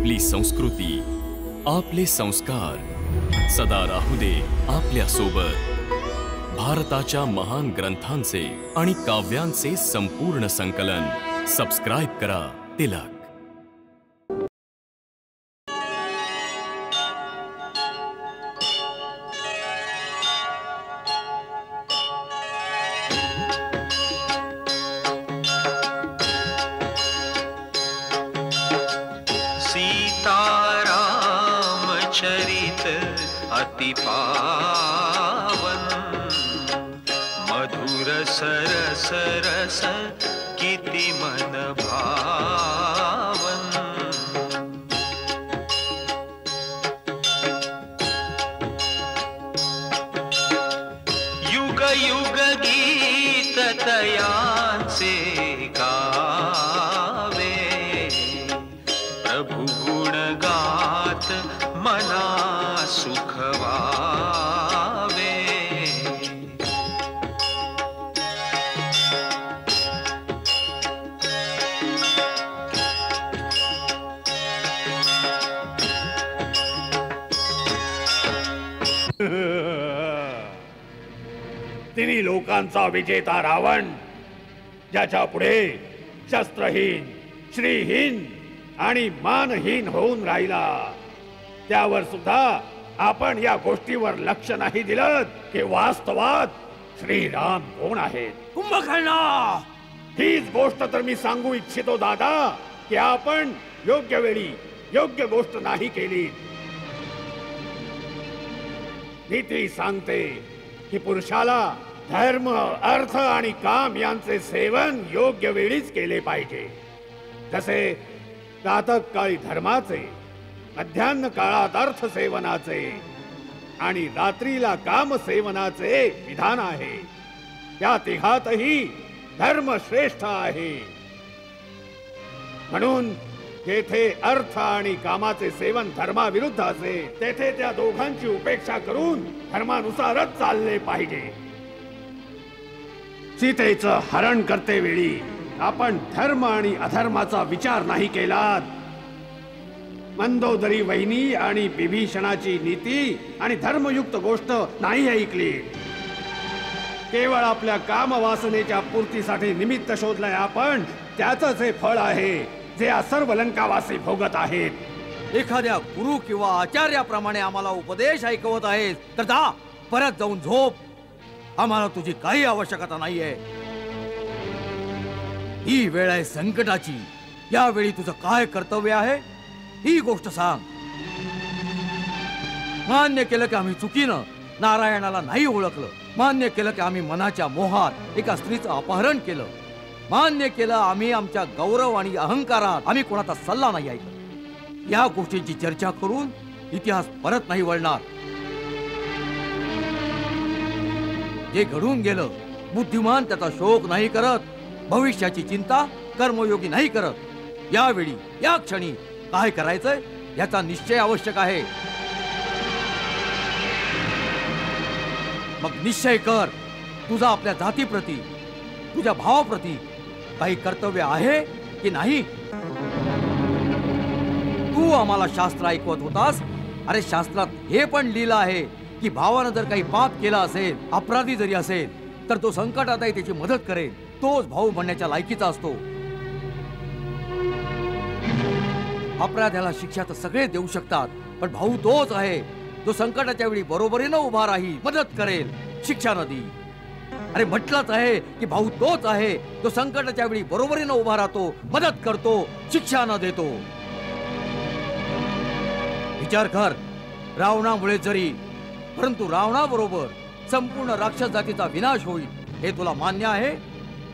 आपली संस्कृती, आपले संस्कार सदा राहू दे आपल्या सोबत। भारताच्या महान ग्रंथांचे आणि काव्यांचे संपूर्ण संकलन सबस्क्राइब करा तिलक। चरित अति पावन, मधुर सरस रस किति मन भावन। युग युग गीत तयांचे गावे, प्रभु गुण गात मना सुख वावे। तिन्ही लोकांचा विजेता रावण, ज्याच्या पुढे शस्त्रहीन, श्रीहीन आणि मानहीन होऊन राहिला, त्यावर सुद्धा आपण या गोष्टीवर लक्ष नाही दिलं की वास्तवात श्रीराम कोण आहेत। कुंभकर्णा, हीच गोष्ट तर मी सांगू इच्छितो दादा, की आपण योग्य वेळी योग्य गोष्ट नाही केली। नीती सांगते की पुरुषाला धर्म, अर्थ आणि काम यांचे सेवन योग्य वेळीच केले पाहिजे। जसे प्रातः काळी धर्माचे, मध्यान्ह काळात अर्थ सेवनाचे आणि रात्रीला काम सेवनाचे विधान आहे। या तिघातही धर्म श्रेष्ठ आहे। म्हणून जेथे अर्थ आणि कामाचे सेवन धर्माविरुद्ध असेल, तेथे त्या दोघांची उपेक्षा करून धर्मानुसारच चालले पाहिजे। सीतेचं हरण करते वेळी आपण धर्म आणि अधर्माचा विचार नाही केलात। मंदोदरी वहिनी आणि विभीषणाची नीती आणि धर्मयुक्त गोष्ट नाही ऐकली। केवळ आपल्या कामवासनेच्या पूर्तीसाठी निमित्त शोधलंय आपण, त्याचंच हे फळ आहे जे या सर्व लंकावासी भोगत आहेत। एखाद्या गुरु किंवा आचार्याप्रमाणे आम्हाला उपदेश ऐकवत आहेत तर जा, परत जाऊन झोप। आम्हाला तुझी काही आवश्यकता नाहीये। ही वेळ आहे संकटाची। यावेळी तुझं काय कर्तव्य आहे ही गोष्ट सांग। मान्य केलं की आम्ही चुकीनं नारायणाला नाही ओळखलं, मान्य केलं की आम्ही मनाच्या मोहात एका स्त्रीचं अपहरण केलं, मान्य केलं आम्ही आमच्या गौरव आणि अहंकारात आम्ही कोणाचा सल्ला नाही ऐकला। या गोष्टींची चर्चा करून इतिहास परत नाही वळणार। जे घडून गेलं, बुद्धिमान त्याचा शोक नाही करत, भविष्याची चिंता कर्मयोगी नाही करत। यावेळी या क्षणी काय करायचंय याचा निश्चय आवश्यक आहे। मग निश्चय कर, तुझा आपल्या जातीप्रती, तुझ्या भावाप्रती काही कर्तव्य आहे की नाही। तू आम्हाला शास्त्र ऐकवत होतास, अरे शास्त्रात हे पण लिहिलं आहे की भावानं जर काही पाप केला असेल, अपराधी जरी असेल, तर तो संकटातही त्याची मदत करेल, तोच भाऊ म्हणण्याच्या लायकीचा असतो। अपराध्याला शिक्षा तर सगळे देऊ शकतात, पण भाऊ तोच आहे जो संकटाच्या वेळी बरोबरीनं उभा राहील, मदत करेल, शिक्षा न देईल। अरे म्हटलंच आहे की भाऊ तोच आहे जो संकटाच्या वेळी बरोबरीनं उभा राहतो, मदत करतो, शिक्षा न देतो। विचार कर, रावणामुळे जरी, परंतु रावणाबरोबर संपूर्ण राक्षस जातीचा विनाश होईल, हे तुला मान्य आहे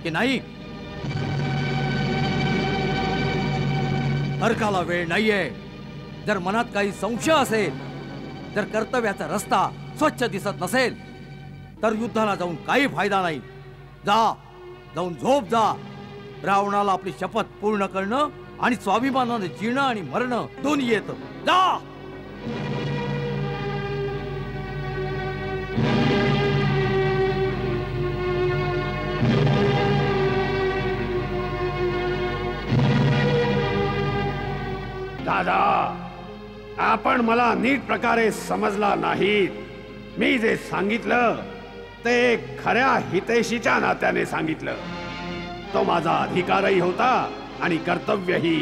की नाही। तर्काला वेळ नाहीये। जर मनात काही संशय असेल, जर कर्तव्याचा रस्ता स्वच्छ दिसत नसेल, तर युद्धाला जाऊन काही फायदा नाही। जा, जाऊन झोप जा। रावणाला आपली शपथ पूर्ण करणं आणि स्वाभिमानाने जीणं आणि मरणं दोन्ही येतं। जा। दादा, आपण मला नीट प्रकारे समजला नाहीत. मी जे सांगितलं ते खऱ्या हितैषीच्या नात्याने सांगितलं. तो माझा अधिकारही होता आणि कर्तव्यही.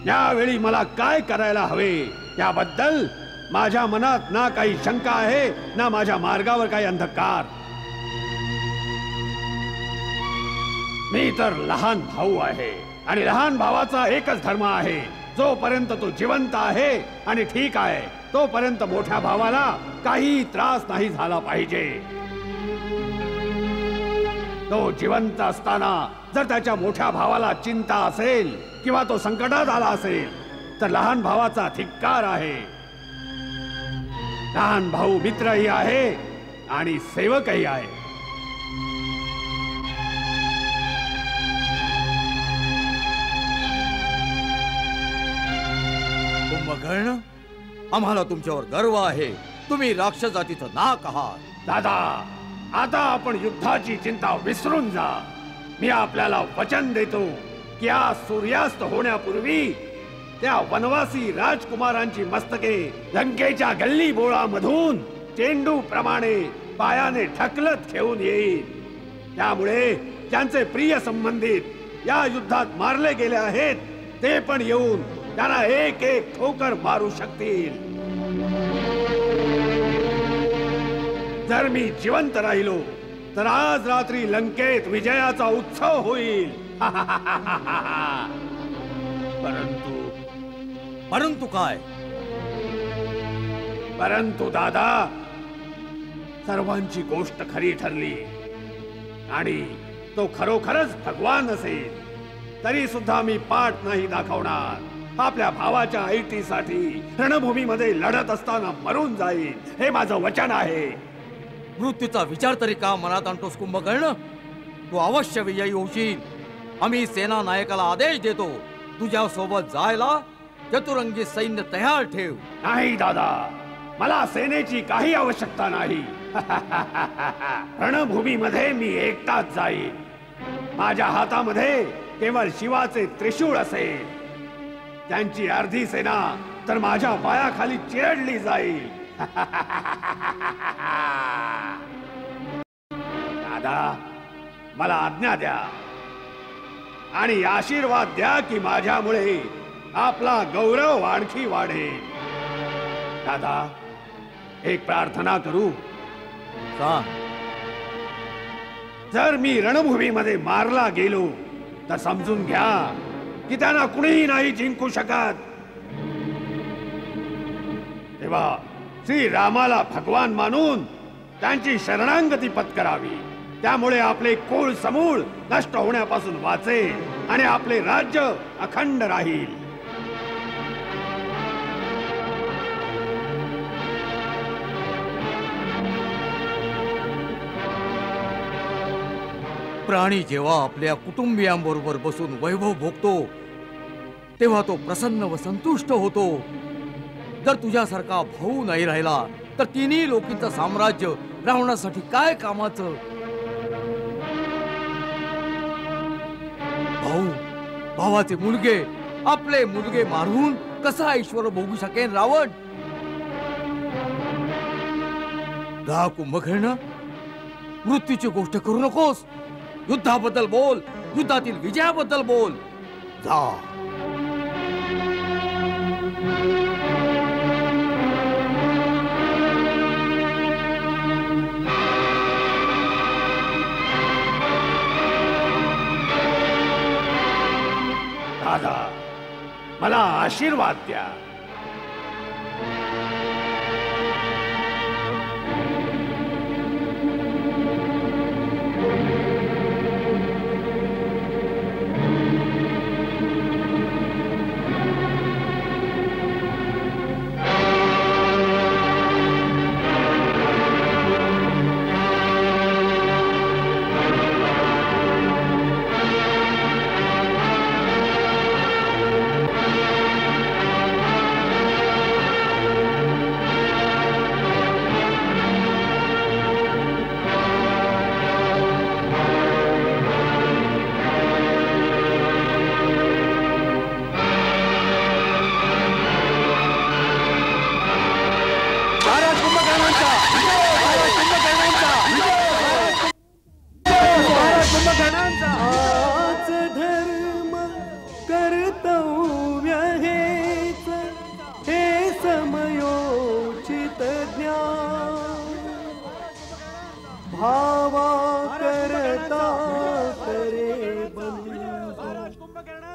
यावेळी मला काय करायला हवे याबद्दल माझ्या मनात ना काही शंका आहे ना माझ्या मार्गावर काही अंधकार. मी तर लहान भाऊ आहे आणि लहान भावाचा एकच धर्म आहे. जोपर्यंत तो जिवंत आहे आणि ठीक आहे तोपर्यंत मोठ्या भावाला काही त्रास नाही झाला पाहिजे. तो जिवंत असताना जर त्याच्या मोठ्या भावाला चिंता असेल किंवा तो संकटात आला असेल तर लहान भावाचा धिक्कार आहे. लहान भाऊ मित्रही आहे आणि सेवकही आहे. कुंभकर्ण, आम्हाला तुमच्यावर गर्व आहे. तुम्ही राक्षस जातीचं नाक आहात. दादा, आता आपण युद्धाची चिंता विसरून जा. मी आपल्याला वचन देतो की आज सूर्यास्त होण्यापूर्वी त्या वनवासी राजकुमारांची मस्तके लंकेच्या गल्ली बोळामधून चेंडू प्रमाणे पायाने ढकलत घेऊन येईल. त्यामुळे ज्यांचे प्रिय संबंधित या युद्धात मारले गेले आहेत ते पण येऊन त्यांना एक एक ठोकर मारू शकतील. जर मी जिवंत राहिलो तर आज रात्री लंकेत विजयाचा उत्सव होईल. परंतु काय? परंतु दादा, सर्वांची गोष्ट खरी ठरली आणि तो खरोखरच भगवान असेल तरी सुद्धा मी पाठ नाही दाखवणार. आपल्या भावाच्या ऐटीसाठी रणभूमीमध्ये लढत असताना मरून जाईल, हे माझं वचन आहे. मृत्यूचा विचार तरी का मनात आणतोस कुंभकर्ण? तू अवश्य विजयी होशील. आम्ही सेना नायकाला आदेश देतो तुझ्या सोबत जायला. चतुरंगी सैन्य तयार ठेव. नाही दादा, मला सेनेची काही आवश्यकता नाही. रणभूमीमध्ये मी एकटाच जाईल. माझ्या हातामध्ये केवळ शिवाचे त्रिशूळ असेल. त्यांची अर्धी सेना तर माझ्या पायाखाली चिरडली जाईल. दादा, मला आज्ञा द्या आणि आशीर्वाद द्या की माझ्यामुळे आपला गौरव आणखी वाढेल. दादा, एक प्रार्थना करू? सांग. जर मी रणभूमीमध्ये मारला गेलो तर समजून घ्या की त्यांना कुणीही नाही जिंकू शकत. तेव्हा श्री रामाला भगवान मानून त्यांची शरणागती पत्करावी. त्यामुळे आपले कुळ समूळ नष्ट होण्यापासून वाचेल आणि आपले राज्य अखंड राहील. प्राणी जेव्हा आपल्या कुटुंबियांबरोबर बसून वैभव भोगतो तेव्हा तो प्रसन्न व संतुष्ट होतो. जर तुझ्यासारखा भाऊ नाही राहिला तर तिन्ही लोकींचं साम्राज्य राहण्यासाठी काय कामाचं? भाऊ, भावाचे मुलगे, आपले मुलगे मारून कसा ऐश्वर भोगू शकेन रावण? गा कुंभकर्ण, मृत्यूची गोष्ट करू नकोस. युद्धाबद्दल बोल, युद्धातील विजयाबद्दल बोल. जा. दादा, मला आशीर्वाद द्या.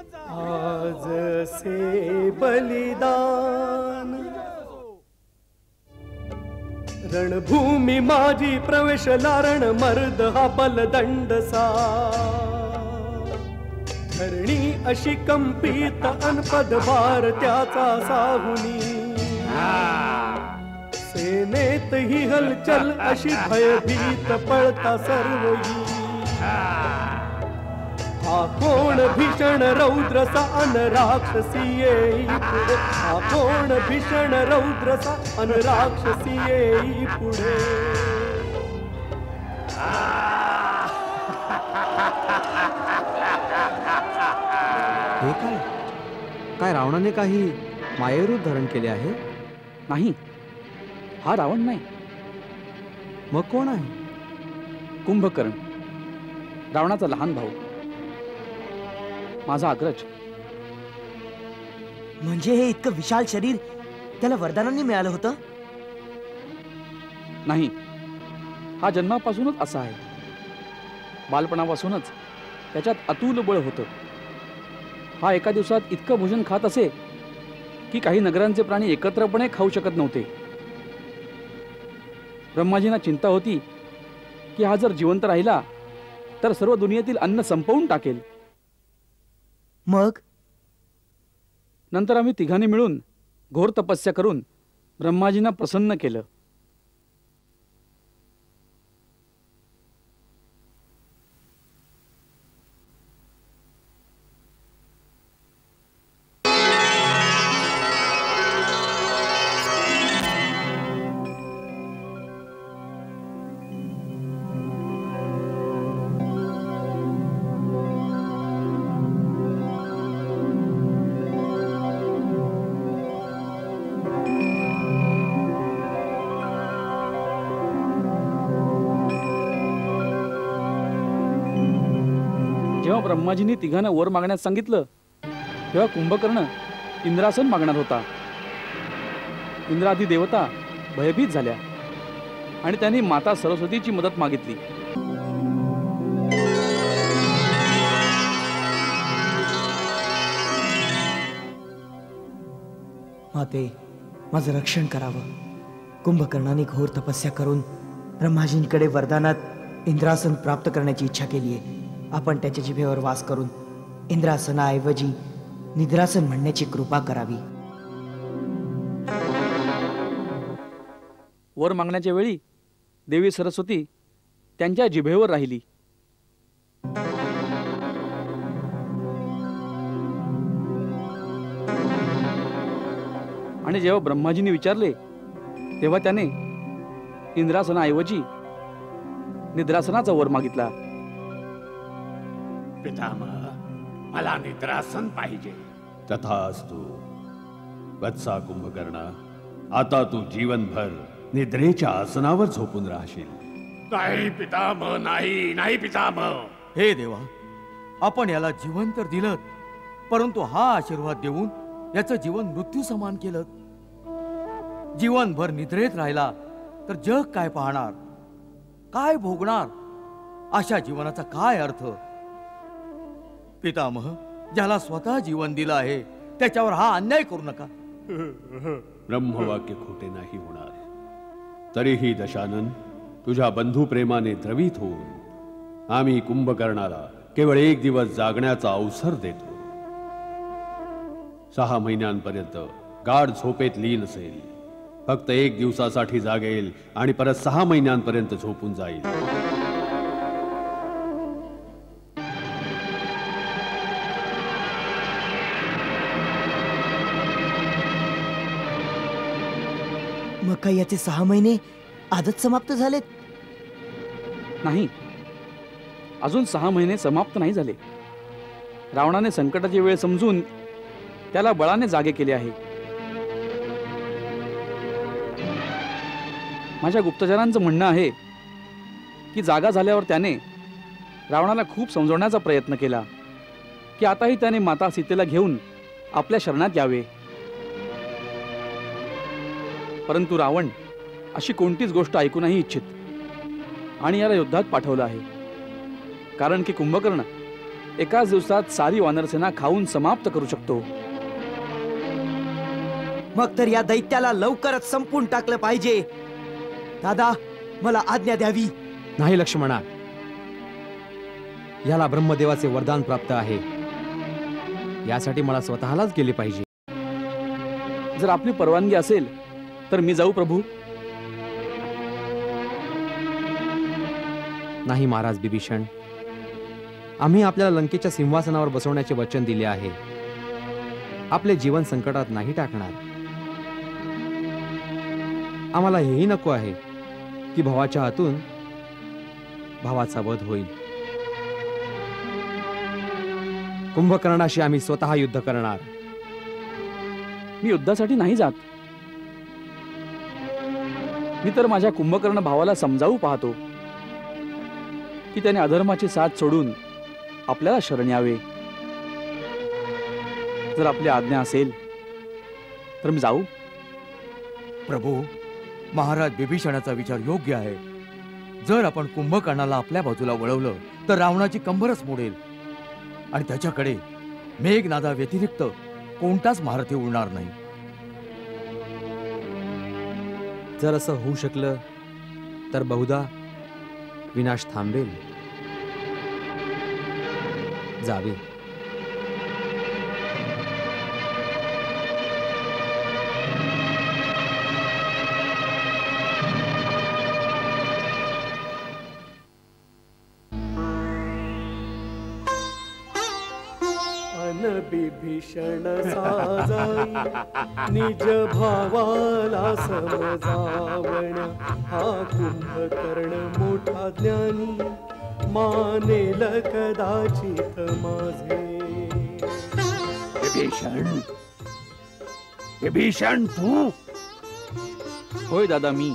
आज से बलिदान रणभूमी माझी प्रवेशला रण मर्द हा बलदंडसा धरणी अशी कंपित अनपद भार त्याचा साहुनी सेनेत ही हलचल अशी भयभीत पळता सर्वही हा कोण भीषण रौद्रसा अनराक्षसी येई पुढे हा कोण भीषण रौद्रसा अनराक्षसी येई पुढे हे काय रावणाने काही मायेरूप धारण केले आहे? नाही, हा रावण नाही. मग कोण आहे? कुंभकर्ण, रावणाचा लहान भाऊ, माझा अग्रज. म्हणजे हे इतकं विशाल शरीर त्याला वरदानाने मिळालं होतं? नाही, हा जन्मापासूनच असा आहे. बालपणापासूनच त्याच्यात अतुल बळ होतं. हा एका दिवसात इतकं भोजन खात असे की काही नगरांचे प्राणी एकत्रपणे खाऊ शकत नव्हते. ब्रह्माजींना चिंता होती की हा जर जिवंत राहिला तर सर्व दुनियेतील अन्न संपवून टाकेल. मग नंतर आम्ही तिघांनी मिळून घोर तपस्या करून ब्रह्माजींना प्रसन्न केलं. जेव्हा ब्रह्माजींनी तिघांना वर मागण्यास सांगितलं तेव्हा कुंभकर्ण इंद्रासन मागणार होता. इंद्रादी देवता भयभीत झाल्या आणि त्यांनी माता सरस्वतीची मदत मागितली. माते, माझं रक्षण करावं. कुंभकर्णाने घोर तपस्या करून ब्रह्माजींकडे वरदानात इंद्रासन प्राप्त करण्याची इच्छा केली आहे. आपण त्याच्या जिभेवर वास करून इंद्रासनाऐवजी निद्रासन म्हणण्याची कृपा करावी. वर मागण्याच्या वेळी देवी सरस्वती त्यांच्या जिभेवर राहिली. आणि जेव्हा ब्रह्माजींनी विचारले तेव्हा त्याने इंद्रासनाऐवजी निद्रासनाचा वर मागितला. पितामह, मला निद्रासन पाहिजे. तथास्तु वत्सा कुंभकर्णा, आता तू जीवनभर निद्रेच्या आसनावर झोपून राहशील. नाही पितामह, नाही नाही पितामह. हे देवा, आपण याला जीवन तर दिलं, परंतु हा आशीर्वाद देऊन याचं जीवन मृत्यू समान केलं. जीवनभर निद्रेत राहिला तर जग काय पाहणार, काय भोगणार? अशा जीवनाचा काय अर्थ? पितामह, ज्याला स्वतः जीवन दिलं आहे त्याच्यावर हा अन्याय करू नका. ब्रह्मवाक्य खोटे नाही होणार. तरीही दशानन, तुझ्या बंधू प्रेमाने द्रवित होऊन आम्ही कुंभकर्णाला केवळ एक दिवस जागण्याचा अवसर देतो. 6 महिन्यांपर्यंत गाढ झोपेत लीन असेल. फक्त 1 दिवसासाठी जागेल आणि परत 6 महिन्यांपर्यंत झोपून जाईल. मग काय याचे 6 महिने आजच समाप्त झालेत? नाही, अजून 6 महिने समाप्त नाही झाले. रावणाने संकटाची वेळ समजून त्याला बळाने जागे केले आहे. माझ्या गुप्तचरांचं म्हणणं आहे की जागा झाल्यावर त्याने रावणाला खूप समजवण्याचा प्रयत्न केला की आताही त्याने माता सीतेला घेऊन आपल्या शरणात यावे. परंतु रावण अशी कोणतीच गोष्ट ऐकू नाही इच्छित आणि याला युद्धात पाठवलं आहे. कारण की कुंभकर्ण एकाच दिवसात सारी वानरसेना खाऊन समाप्त करू शकतो. मग तर या दैत्याला लवकरच संपून टाकलं पाहिजे. दादा, मला आज्ञा द्यावी. नाही लक्ष्मणा, याला ब्रह्मदेवाचे वरदान प्राप्त आहे. यासाठी मला स्वतःलाच गेले पाहिजे. जर आपली परवानगी असेल तर मी जाऊ प्रभू. नाही महाराज बिभीषण, आम्ही आपल्याला लंकेच्या सिंहासनावर बसवण्याचे वचन दिले आहे. आपले जीवन संकटात नाही टाकणार. आम्हाला हेही नको आहे की भावाच्या हातून भावाचा वध होईल. कुंभकर्णाशी आम्ही स्वतः युद्ध करणार. मी युद्धासाठी नाही जात. मी तर माझ्या कुंभकर्ण भावाला समजावू पाहतो की त्याने अधर्माची साथ सोडून आपल्याला शरण यावे. जर आपली आज्ञा असेल तर मी जाऊ. प्रभू, महाराज बिभीषणाचा विचार योग्य आहे. जर आपण कुंभकर्णाला आपल्या बाजूला वळवलं तर रावणाची कंबरच मोडेल आणि त्याच्याकडे मेघनादा व्यतिरिक्त कोणताच महारथी उरणार नाही. जर असं होऊ शकलं तर बहुधा विनाश थांबेल. जावे. बिभीषण साजाई निज भावाला समजावण्या. हा कुंभकर्ण मोठा ज्ञानी मानेल कदाचित माझे. विभीषण तू? होय दादा, मी.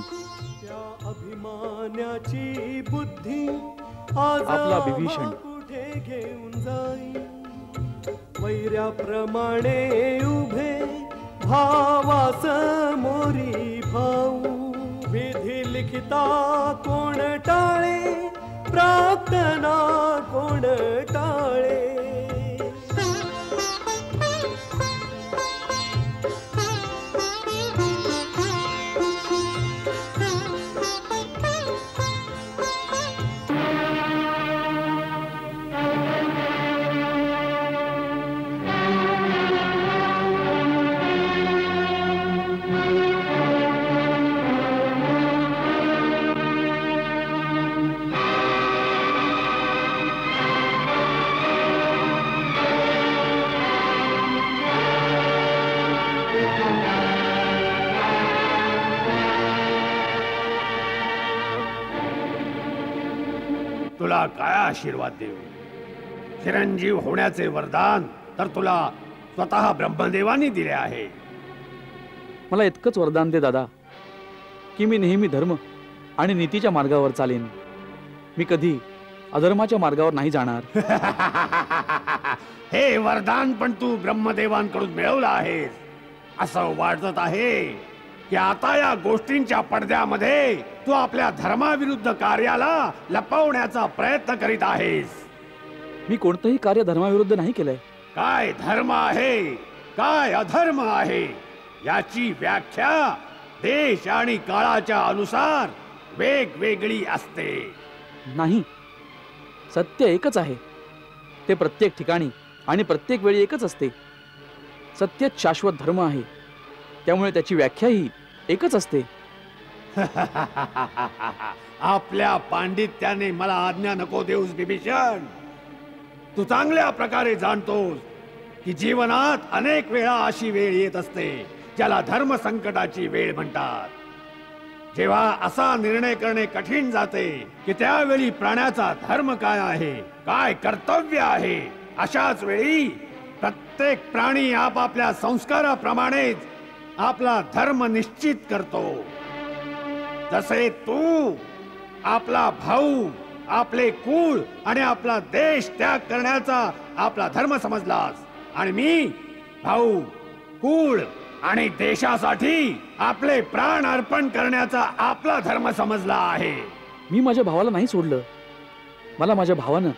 त्या अभिमानाची बुद्धी आज आपला बिभीषण कुठे घेऊन जाई. वैऱ्याप्रमाणे उभे भावास मोरी भाऊ. विधी लिखिता कोण टाळे, प्रार्थना कोण टाळे. तुला काय आशीर्वाद देऊ? चिरंजीव होण्याचे वरदान तर तुला स्वतः ब्रह्मदेवानी दिले आहे. मला इतकंच वरदान दे दादा की मी नेहमी धर्म आणि नीतीच्या मार्गावर चालेन. मी कधी अधर्माच्या मार्गावर नाही जाणार. हे वरदान पण तू ब्रह्मदेवांकडून मिळवलं आहेस. असं वाटत आहे की आता या गोष्टींच्या पडद्यामध्ये तू आपल्या धर्माविरुद्ध कार्याला लपवण्याचा प्रयत्न करीत आहेस. मी कोणतंही कार्य धर्माविरुद्ध नाही केलंय. काय धर्म आहे, काय अधर्म आहे याची व्याख्या देश आणि काळाच्या अनुसार वेगवेगळी असते. नाही, सत्य एकच आहे. ते प्रत्येक ठिकाणी आणि प्रत्येक वेळी एकच असते. सत्यच शाश्वत धर्म आहे, त्यामुळे त्याची व्याख्याही एकच असते. आपल्या पांडित्याने मला आज्ञा नको देऊस बिभीषण. तू चांगल्या प्रकारे जाणतोस की जीवनात अनेक वेळा अशी वेळ येत असते ज्याला धर्म संकटाची वेळ म्हणतात. जेव्हा असा निर्णय करणे कठीण जाते की त्यावेळी प्राण्याचा धर्म काय आहे, काय कर्तव्य आहे, अशाच वेळी प्रत्येक प्राणी आपापल्या संस्काराप्रमाणेच आपला धर्म निश्चित करतो. जसे तू आपला भाऊ, आपले कुळ आणि आपला देश त्याग करण्याचा आपला धर्म समजलास आणि मी भाऊ, कुळ आणि देशासाठी आपले प्राण अर्पण करण्याचा आपला धर्म समजला आहे. मी माझ्या भावाला नाही सोडलं. मला माझ्या भावानं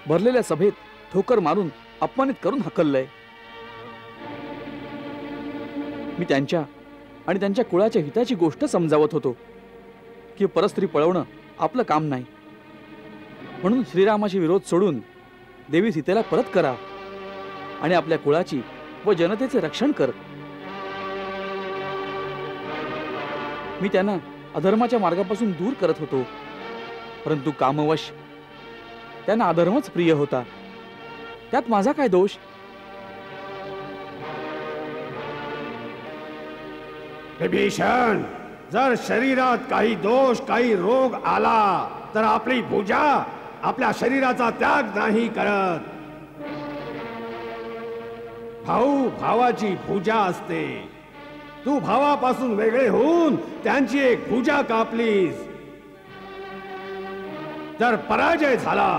भरलेल्या सभेत ठोकर मारून अपमानित करून हकललंय. मी त्यांच्या आणि त्यांच्या कुळाच्या हिताची गोष्ट समजावत होतो की परस्त्री पळवणं आपलं काम नाही, म्हणून श्रीरामाशी विरोध सोडून देवी सीतेला परत करा आणि आपल्या कुळाची व जनतेचे रक्षण कर. मी त्यांना अधर्माच्या मार्गापासून दूर करत होतो, परंतु कामवश त्यांना अधर्मच प्रिय होता. त्यात माझा काय दोष? विभीषण, जर शरीरात काही दोष काही रोग आला तर आपली भुजा आपल्या शरीराचा त्याग नाही करत. भाऊ भावाची भुजा असते. तू भावापासून वेगळे होऊन त्यांची एक भुजा कापलीस. जर पराजय झाला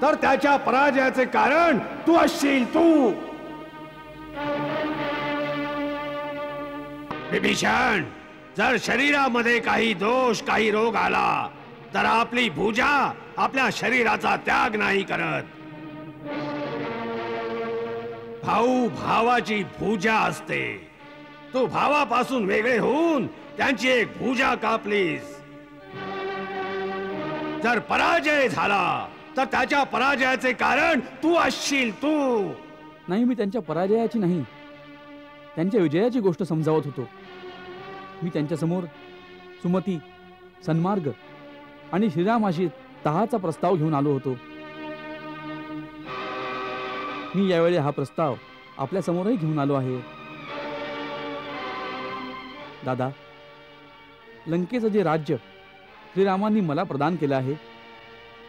तर त्याच्या पराजयाचे कारण तू असशील. तू विभीषण, जर शरीरामध्ये काही दोष काही रोग आला तर आपली भुजा आपल्या शरीराचा त्याग नाही करत. भाऊ भावाची भुजा असते. तू भावापासून वेगळे होऊन त्यांची एक भुजा कापलीस. जर पराजय झाला तर त्याच्या पराजयाचे कारण तू असशील. तू नाही, मी त्यांच्या पराजयाची नाही, त्यांच्या विजयाची गोष्ट समजावत होतो. मी त्यांच्या समोर सुमती, सन्मार्ग आणि श्रीरामाशी तहाचा प्रस्ताव घेऊन आलो होतो. मी यावेळी हा प्रस्ताव आपल्या समोरही घेऊन आलो आहे. दादा, लंकेचं जे राज्य श्रीरामांनी मला प्रदान केलं आहे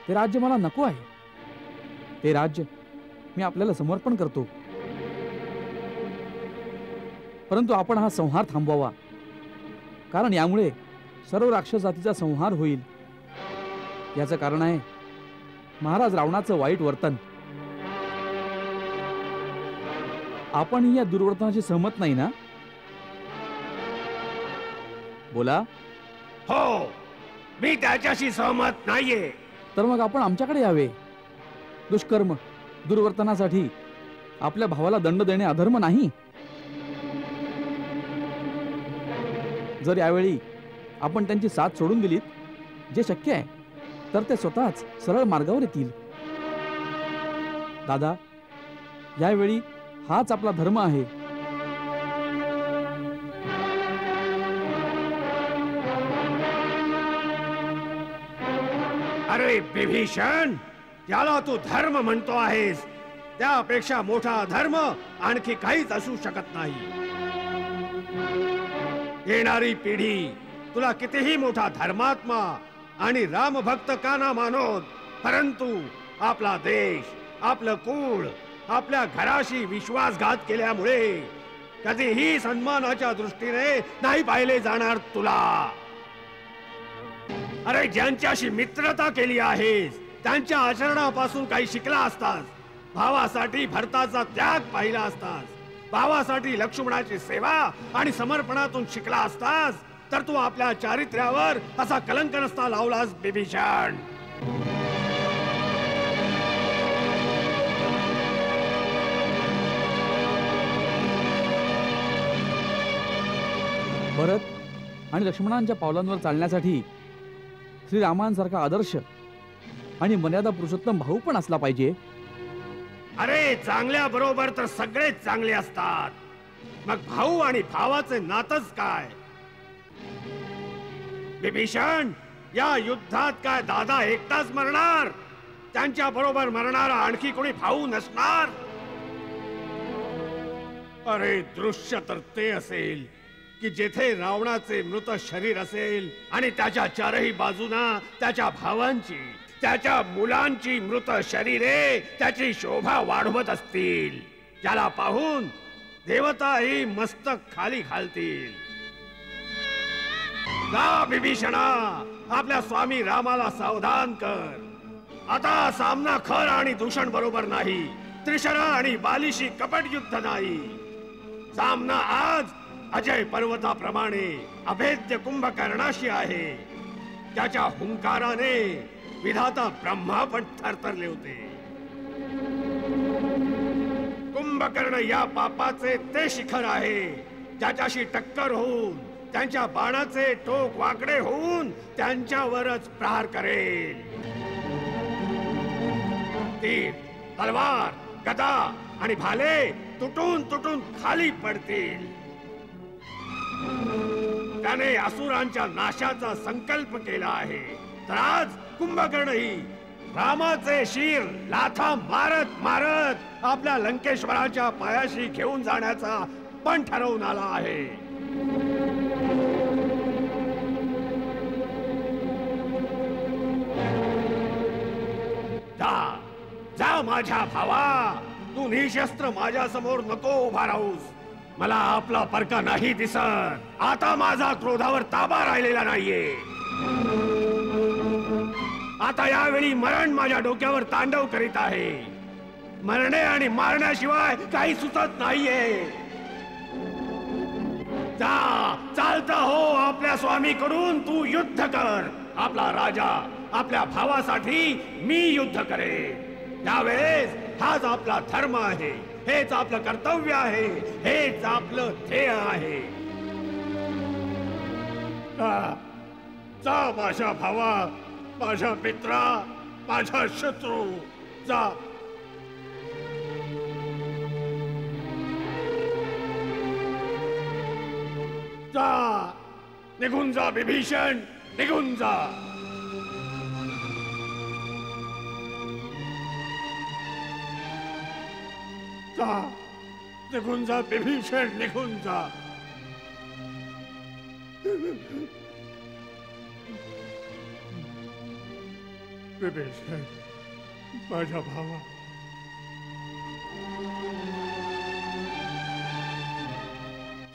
ते राज्य मला नको आहे. ते राज्य मी आपल्याला समर्पण करतो, परंतु आपण हा संहार थांबवावा, कारण यामुळे सर्व राक्षस जातीचा संहार होईल. याचं कारण आहे महाराज रावणाचं वाईट वर्तन. आपण या दुर्वर्तनाशी सहमत नाही ना? बोला. हो, मी त्याच्याशी सहमत नाहीये. तर मग आपण आमच्याकडे यावे. दुष्कर्म दुर्वर्तनासाठी आपल्या भावाला दंड देणे अधर्म नाही. जर यावेळी आपण त्यांची साथ सोडून दिलीत, जे शक्य आहे, तर ते स्वतःच सरळ मार्गावर येतील. दादा, यावेळी हाच आपला धर्म आहे. अरे विभीषण, याला तू धर्म म्हणतो आहेस, त्यापेक्षा मोठा धर्म आणखी काहीच असू शकत नाही. येणारी पिढी तुला कितीही मोठा धर्मात्मा आणि रामभक्त का ना मानोत, परंतु आपला देश, आपलं कुळ, आपल्या घराशी विश्वासघात केल्यामुळे कधीही सन्मानाच्या दृष्टीने नाही पाहिले जाणार तुला. अरे, ज्यांच्याशी मित्रता केली आहेस त्यांच्या आचरणापासून काही शिकला असतास. भावासाठी भरताचा त्याग पाहिला असतास. भावासाठी लक्ष्मणाची सेवा आणि समर्पणातून शिकला असतास तर तू आपल्या चारित्र्यावर असा कलंक नसता लावलास विभीषण. भरत आणि लक्ष्मणांच्या पावलांवर चालण्यासाठी श्रीरामांसारखा आदर्श आणि मर्यादा पुरुषोत्तम भाऊ पण असला पाहिजे. अरे, चांगल्या बरोबर तर सगळेच चांगले असतात. मग भाऊ आणि भावाचे नातच काय? विभीषण, या युद्धात काय दादा एकटाच मरणार? त्यांच्या बरोबर मरणारा आणखी कोणी भाऊ नसणार? अरे, दृश्य तर ते असेल की जेथे रावणाचे मृत शरीर असेल आणि त्याच्या चारही बाजूना त्याच्या भावांची, त्याच्या मुलांची मृत शरीरे त्याची शोभा वाढवत असतील, ज्याला पाहून देवताही मस्तक खाली घालतील. जा विभीषणा, आपल्या स्वामी रामाला सावधान कर. आता सामना खर आणि दूषण बरोबर नाही, त्रिशरा आणि बालीशी कपट युद्ध नाही. सामना आज अजय पर्वताप्रमाणे अभेद्य कुंभकर्णाशी आहे. त्याच्या हुंकाराने विधाता ब्रह्मा पण थरथरले होते. कुंभकर्ण या पापाचे ते शिखर आहे ज्याच्याशी टक्कर होऊन त्यांच्या बाणाचे टोक वाकडे होऊन त्यांच्यावरच प्रहार करेल. तीर, तलवार, गदा आणि भाले तुटून तुटून खाली पडतील. त्याने असुरांच्या नाशाचा संकल्प केला आहे. तर आज कुंभकर्णही रामाचे शीर लाथा मारत मारत आपल्या लंकेश्वराच्या पायाशी घेऊन जाण्याचा पण ठरवून आला आहे. जा जा माझ्या भावा, तू निशस्त्र माझ्या समोर नको उभा राहूस. मला आपला परका नाही दिसत. आता माझा क्रोधावर ताबा राहिलेला नाहीये. आता यावेळी मरण माझ्या डोक्यावर तांडव करीत आहे. मरणे आणि मारण्याशिवाय काही सुचत नाहीये. जा, चालता हो आपल्या स्वामीकडून तू युद्ध कर. आपला राजा, आपल्या भावासाठी मी युद्ध करेन. त्यावेळेस हाच आपला धर्म आहे, हेच आपलं कर्तव्य आहे, हेच आपलं ध्येय आहे. जा माझ्या भावा, माझ्या मित्रा, माझा शत्रू, जा. जा, निघून जा विभीषण, निघून जा. जा, निघून जा विभीषण, निघून जा. विभीषण, माझ्या भावा,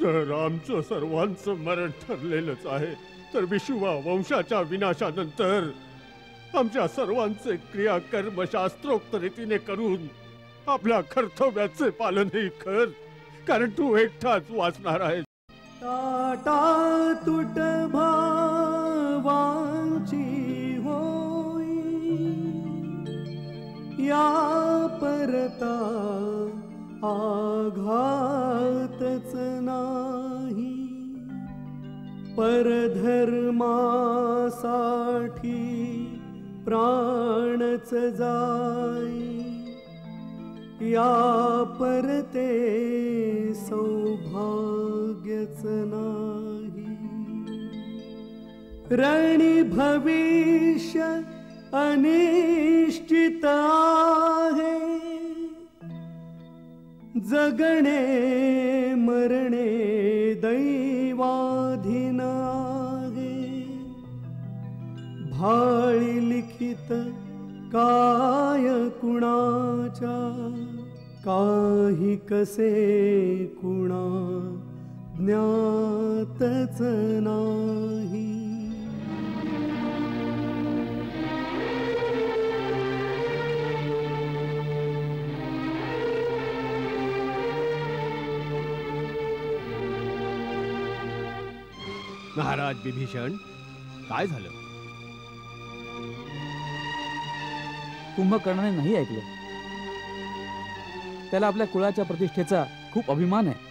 जर आमचं सर्वांचं मरण ठरलेलंच आहे तर विशुवा वंशाच्या विनाशानंतर आमच्या सर्वांचे क्रियाकर्म शास्त्रोक्त रीतीने करून आपल्या कर्तव्याचे पालनही कर, कारण तू एकटाच वाचणार आहेस. टाटा तुट भावांची होई या परता आघातच नाही. परधर्मासाठी प्राणच जाई या परते सौभाग्यच नाही. रणी भविष्य अनिश्चित आहे. जगणे मरणे दैवाधीन आहे. भाळी लिखित काय कुणाच्या काही कसे कुणा ज्ञातच नाही. महाराज विभीषण, काय झालं? कुंभकर्णाने नाही ऐकलं. त्याला आपल्या कुळाच्या प्रतिष्ठेचा खूप अभिमान आहे.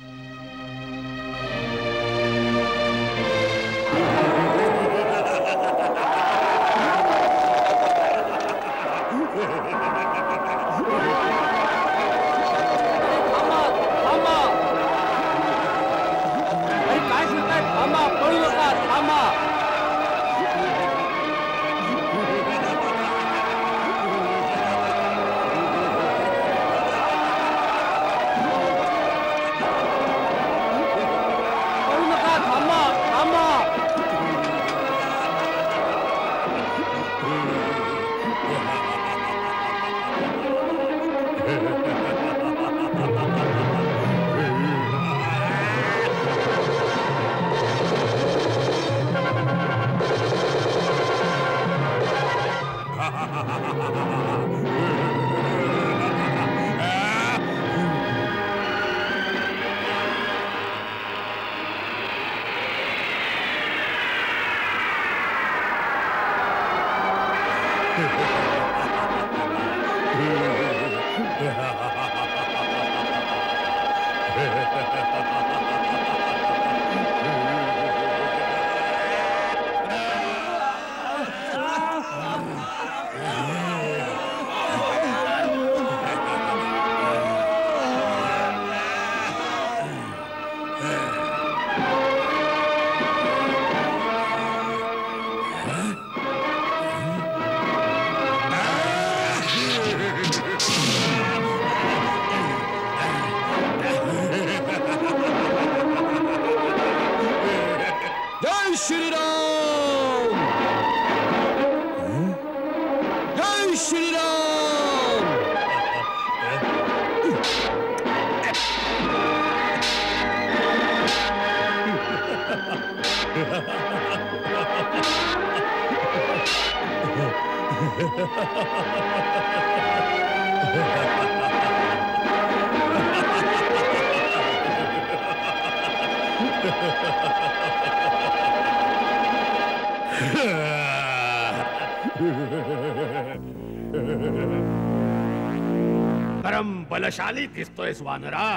जय श्रीराम, जय श्रीराम. परम बलशाली दिसतोयस वानरा.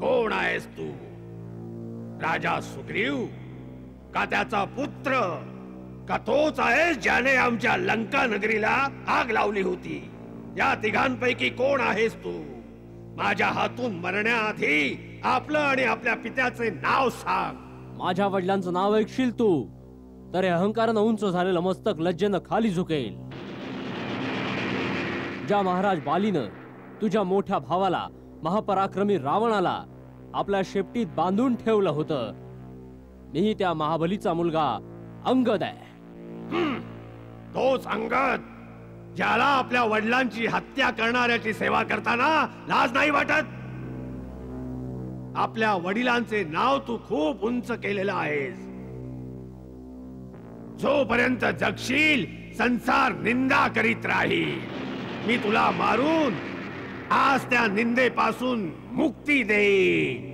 कोण आहेस तू? राजा सुग्रीव का त्याचा पुत्र? का तोच आहेस ज्याने आमच्या लंका नगरीला आग लावली होती? या तिघांपैकी कोण आहेस तू? माझ्या हातून मरण्याआधी आपलं आणि आपल्या पित्याचे नाव सांग. माझ्या वडिलांचं नाव ऐकशील तू तर हे अहंकारानं उंच झालेलं मस्तक लज्जेनं खाली झुकेल. ज्या महाराज बालीनं तुझ्या मोठ्या भावाला महापराक्रमी रावणाला आपल्या शेपटीत बांधून ठेवलं होतं, मी त्या महाबलीचा मुलगा अंगद आहे. तोच अंगद ज्याला आपल्या वडिलांची हत्या करणाऱ्याची सेवा करताना लाज नाही वाटत? आपल्या वडिलांचे नाव तू खूप उंच केलेलं आहेस. जोपर्यंत जगशील संसार निंदा करीत राहील. मी तुला मारून आज त्या निंदेपासून मुक्ती देईन.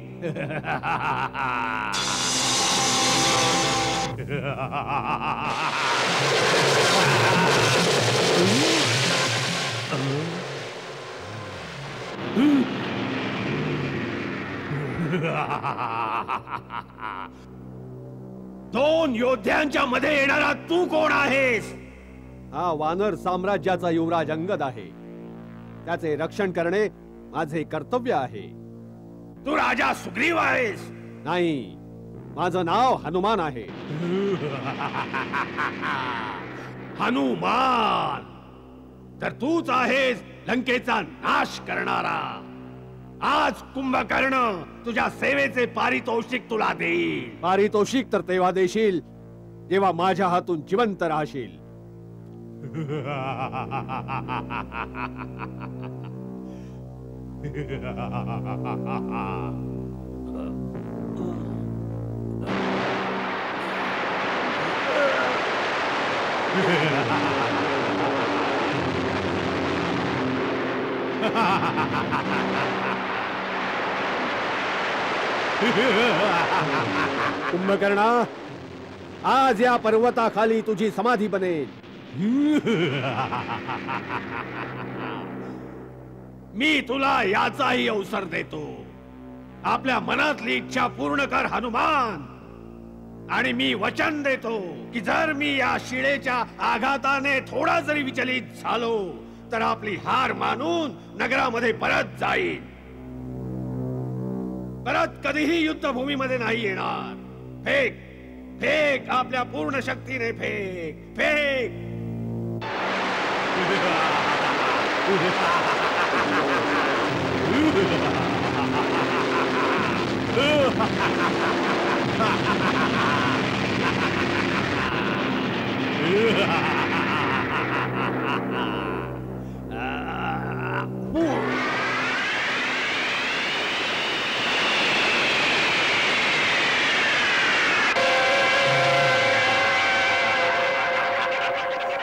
दोन योद्ध्यांच्या मध्ये येणारा तू कोण आहेस? हा वानर साम्राज्याचा युवराज अंगद आहे. त्याचे रक्षण करणे माझे कर्तव्य आहे. तू राजा सुग्रीव आहेस? नाही, माझं नाव हनुमान आहे. हनुमान तर तूच आहेस लंकेचा नाश करणारा. आज कुंभकर्ण तुझ्या सेवेचे पारितोषिक तुला देईल. पारितोषिक तर तेव्हा देशील जेव्हा माझ्या हातून जिवंत राहशील. कुंभकर्णा, आज या पर्वताखाली तुझी समाधी बनेल. मी तुला याचाही अवसर देतो. आपल्या मनातली इच्छा पूर्ण कर हनुमान. आणि मी वचन देतो की जर मी या शिळेच्या आघाताने थोडा जरी विचलित झालो तर आपली हार मानून नगरामध्ये परत जाईन. परत कधीही युद्धभूमीमध्ये नाही येणार. फेक फेक, आपल्या पूर्ण शक्तीने फेक फेक.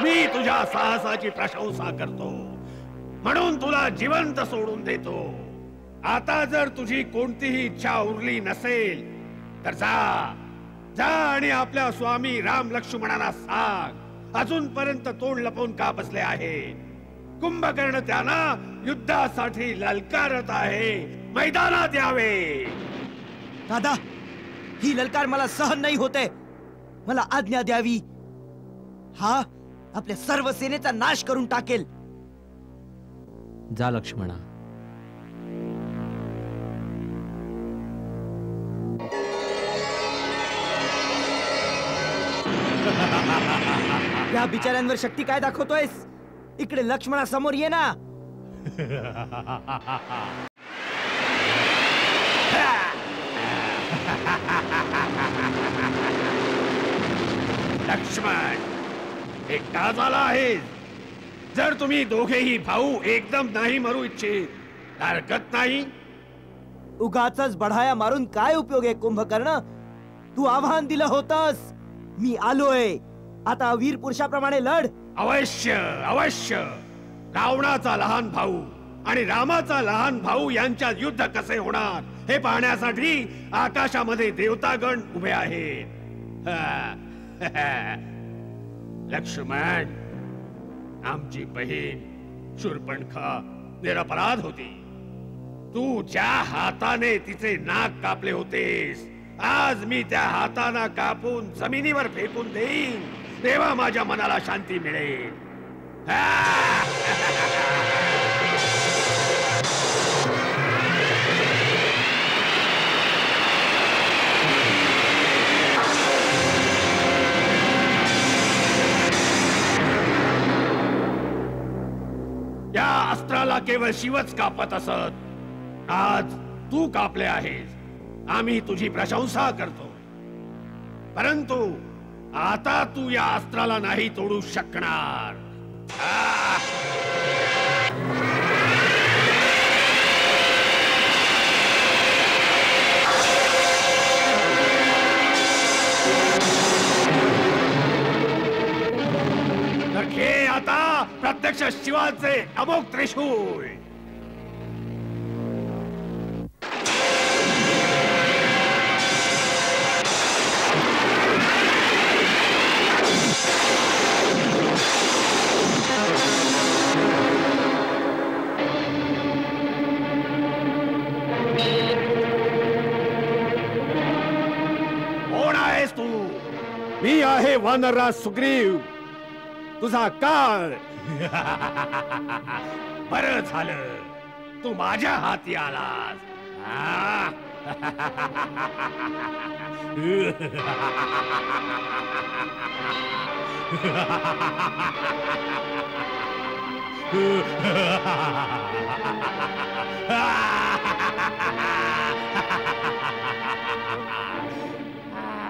मी तुझ्या साहसाची प्रशंसा करतो म्हणून तुला जिवंत सोडून देतो. आता जर तुझी कोणतीही इच्छा उरली नसेल तर जा जा आणि आपल्या स्वामी राम लक्ष्मणांना सांग अजूनपर्यंत तोंड लपवून का बसले आहे. कुंभकर्ण त्यांना युद्धासाठी ललकारत आहे मैदानात यावे. दादा, ही ललकार मला सहन नाही होते. मला आज्ञा द्यावी. हा आपल्या सर्व सेनेचा नाश करून टाकेल. जा लक्ष्मणा. या बिचाऱ्यांवर शक्ती काय दाखवतोयस? इकडे लक्ष्मणा समोर ये ना. लक्ष्मण, एकटा झाला आहे. जर तुम्ही दोघेही भाऊ एकदम नाही मरू इच्छित हरकत नाही. उगाचच बढाया मारून काय उपयोग आहे कुंभकर्ण? तू आव्हान दिलं होतस, मी आलोय. आता वीर पुरुषाप्रमाणे लढ. अवश्य अवश्य. रावणाचा लहान भाऊ आणि रामाचा लहान भाऊ यांच्यात युद्ध कसे होणार हे पाहण्यासाठी आकाशामध्ये देवतागण उभे आहेत. लक्ष्मण, आमची बहीण शूर्पणखा निरपराध होती. तू ज्या हाताने तिचे नाक कापले होतेस, आज मी त्या हाताना कापून जमिनीवर फेकून देईन, तेव्हा माझ्या मनाला शांती मिळेल. या अस्त्राला केवळ शिवच कापत असत. आज तू कापले आहेस, आम्ही तुझी प्रशंसा करतो. परंतु आता तू या अस्त्राला नाही तोडू शकणार. तर घे आता प्रत्यक्ष शिवाचे अमोघ त्रिशूळ. मी आहे वानरराज सुग्रीव, तुझा काळ. बरं झालं तू माझ्या हाती आलास.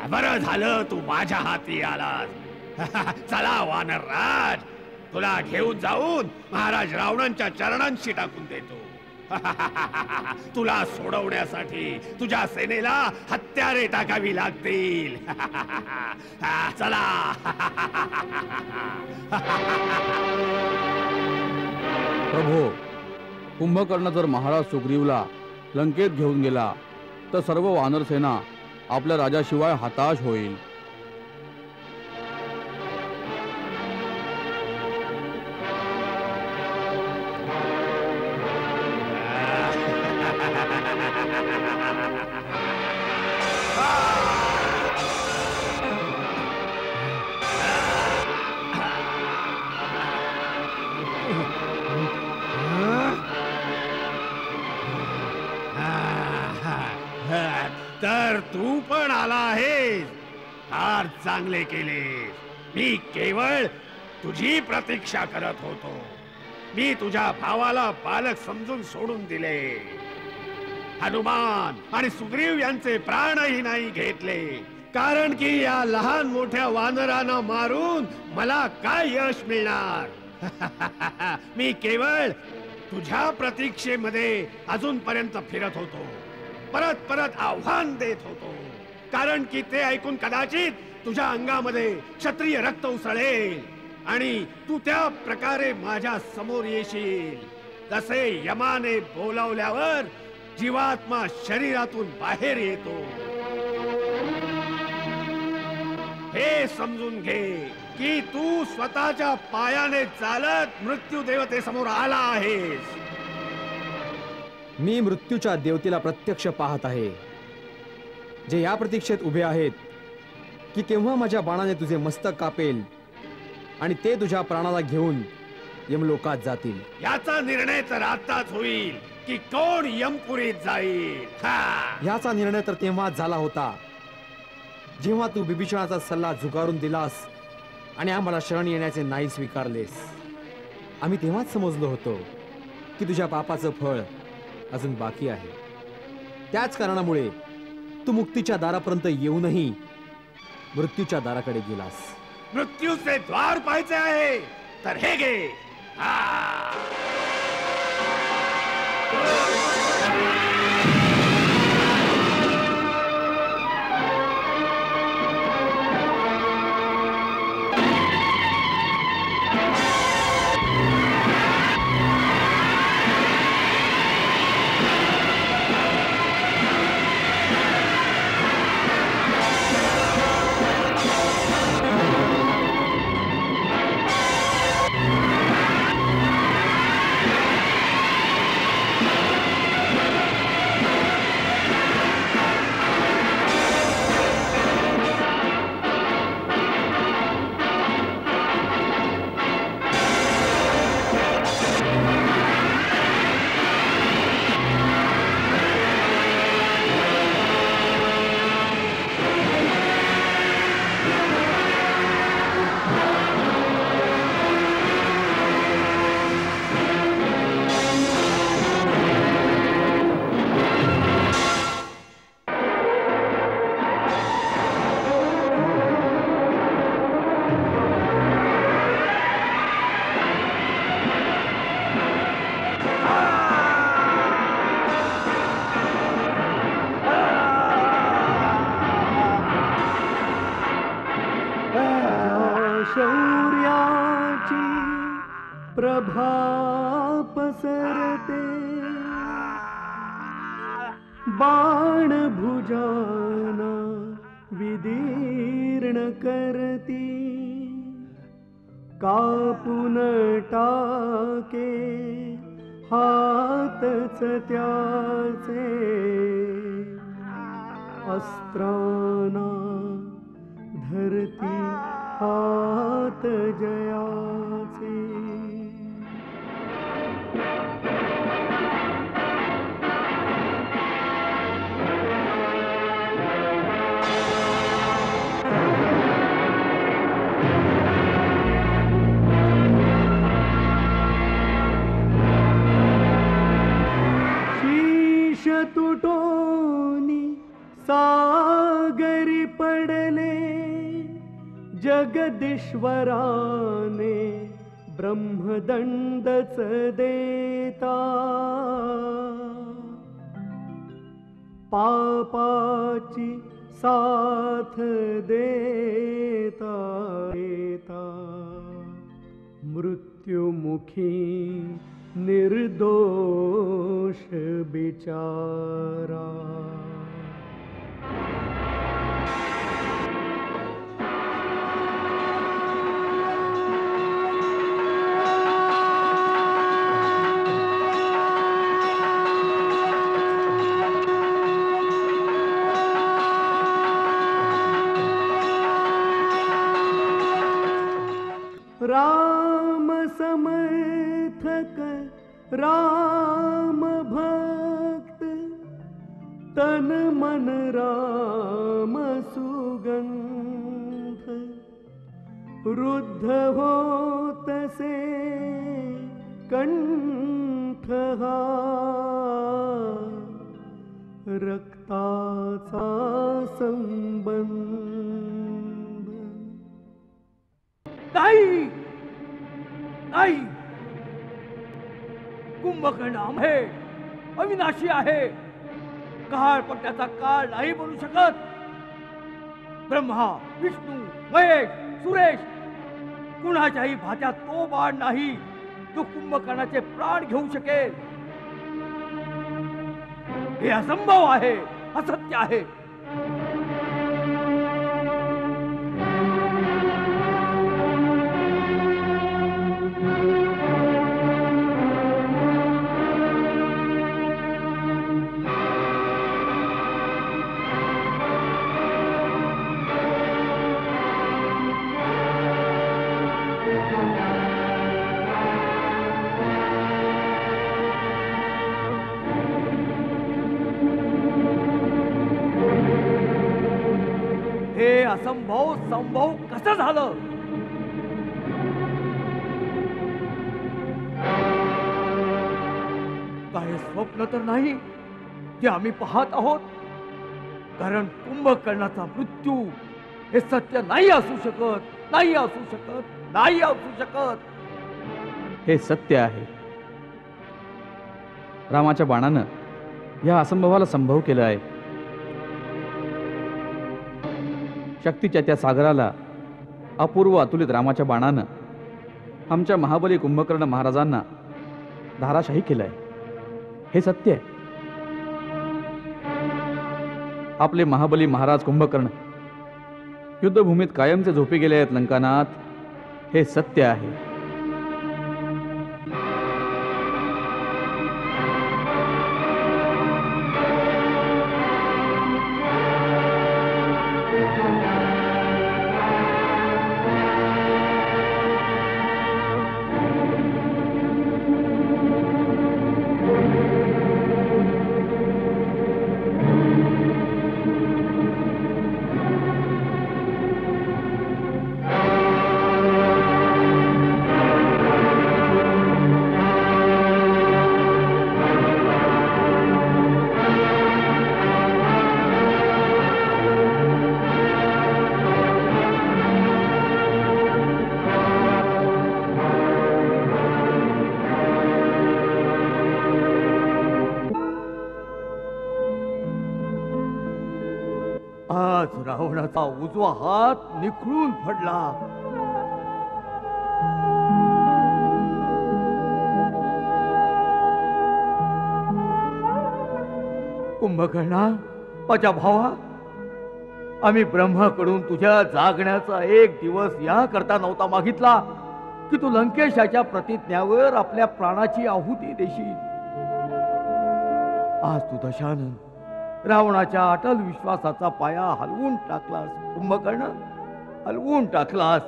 बरं झालं तू माझ्या हाती आलास. चला वानरराज, तुला घेऊन जाऊन महाराज रावणांच्या चरणांशी टाकून देतो. तुला सोडवण्यासाठी तुझ्या सेनेला हत्यारे टाकावी लागतील. चला. प्रभो, कुंभकर्ण जर महाराज सुग्रीवला लंकेत घेऊन गेला तर सर्व वानर सेना आपल्या राजाशिवाय हताश होईल. तर तू पण आला आहेस, फार चांगले केले. मी केवळ तुझी प्रतीक्षा करत होतो. मी तुझ्या भावाला बालक समजून सोडून दिले. हनुमान आणि सुग्रीव यांचे प्राणही नाही घेतले, कारण की या लहान मोठ्या वानरांना मारून मला काय यश मिळणार. मी केवळ तुझ्या प्रतीक्षेमध्ये अजूनपर्यंत फिरत होतो, परत परत आव्हान देत होतो, कारण की ते ऐकून कदाचित तुझ्या अंगामध्ये क्षत्रिय रक्त उसळेल आणि तू त्या प्रकारे माझ्या समोर येशील. जसे यमाने बोलावल्यावर जीवात्मा शरीरातून बाहेर येतो. हे समजून घे की तू स्वतःच्या पायाने चालत मृत्यू देवतेसमोर आला आहेस. मी मृत्यूच्या देवतेला प्रत्यक्ष पाहत आहे, जे या प्रतीक्षेत उभे आहेत की केव्हा माझ्या बाणाने तुझे मस्तक कापेल आणि ते तुझ्या प्राणाला घेऊन यमलोकात जातील. याचा निर्णय तर आताच होईल की कोण यमपुरीत जाईल. याचा निर्णय तर तेव्हाच झाला होता जेव्हा तू बिभीषणाचा सल्ला झुगारून दिलास आणि आम्हाला शरण येण्याचे नाही स्वीकारलेस. आम्ही तेव्हाच समजलो होतो की तुझ्या पापाचं फळ अजून बाकी आहे. त्याच कारणामुळे तू मुक्तीच्या दारापर्यंत येऊनही मृत्यूच्या दाराकडे गेलास. मृत्यूचे द्वार पाहायचे आहे तर हे घे. शौर्याची प्रभा पसरते, बाण भुजाना विदीर्ण करती, कापून टाके हातच त्याचे, अस्त्राना धरती हात जयाचे. शीश तुटोनी सागरी पडले, जगदीश्वराने ब्रह्मदंडच देता, पापाची साथ देता देता, मृत्युमुखी निर्दोष बिचारा. राम समर्थक राम भक्त, तन मन राम सुगंध, रुद्ध होतसे कंठ हा, रक्ताचा संबंध. नाही नाही, कुंभकर्ण आहे, अविनाशी आहे, काळ पट्ट्याचा काळ नाही बनू शकत. ब्रह्मा, विष्णू, महेश, सुरेश कुणाच्याही भात्यात तो बाण नाही जो कुंभकर्णाचे प्राण घेऊ शकेल. हे असंभव आहे, असत्य आहे. असंभव संभव कसं झालं? काय स्वप्न तर नाही जे आम्ही पाहत आहोत? कारण कुंभकर्णाचा मृत्यू हे सत्य नाही असू शकत, नाही असू शकत, नाही असू शकत. हे सत्य आहे. रामाच्या बाणानं या असंभवाला संभव केलं आहे. शक्तीच्या त्या सागराला अपूर्व अतुलित रामाच्या बाणानं आमच्या महाबली कुंभकर्ण महाराजांना धाराशाही केलंय. हे सत्य आहे. आपले महाबली महाराज कुंभकर्ण युद्धभूमीत कायमचे झोपी गेले आहेत लंकानाथ. हे सत्य आहे. आज रावणाचा उजवा हात निखळून पडला. कुंभकर्णा, माझ्या भावा, आम्ही ब्रह्माकडून तुझ्या जागण्याचा एक दिवस या करता नव्हता मागितला की तू लंकेशाच्या प्रतिज्ञावर आपल्या प्राणाची आहुती देशील. आज तू दशानन रावणाच्या अटल विश्वासाचा पाया हलवून टाकलास. कुंभकर्ण, हलवून टाकलास.